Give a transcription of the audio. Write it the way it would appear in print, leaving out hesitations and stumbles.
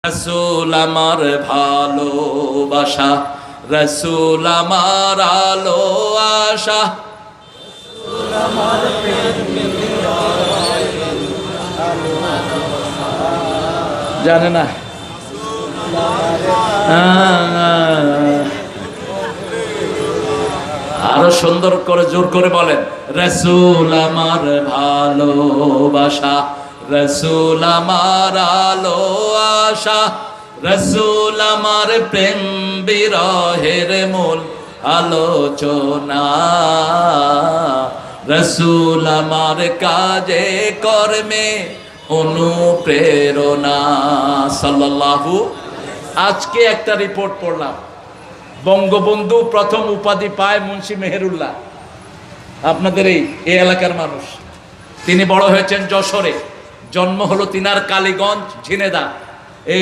রাসূল আমার ভালোবাসা, রাসূল আমার আলো আশা, জানে না আরো সুন্দর করে জোর করে বলেন, রাসূল আমার ভালোবাসা, রাসূল আমার আলো আশা, রাসূল আমার প্রেম বিরহের মূল আলোচনা, রাসূল আমার কাজে কর্মে অনুপ্রেরণা সাল্লাল্লাহু। আজকে একটা রিপোর্ট পড়লাম, বঙ্গবন্ধু প্রথম উপাধি পায় মুন্সি মেহেরুল্লাহ, আপনাদের এই এলাকার মানুষ। তিনি বড় হয়েছেন যশোরে, জন্ম হলো তিনার কালীগঞ্জ ঝিনেদা। এই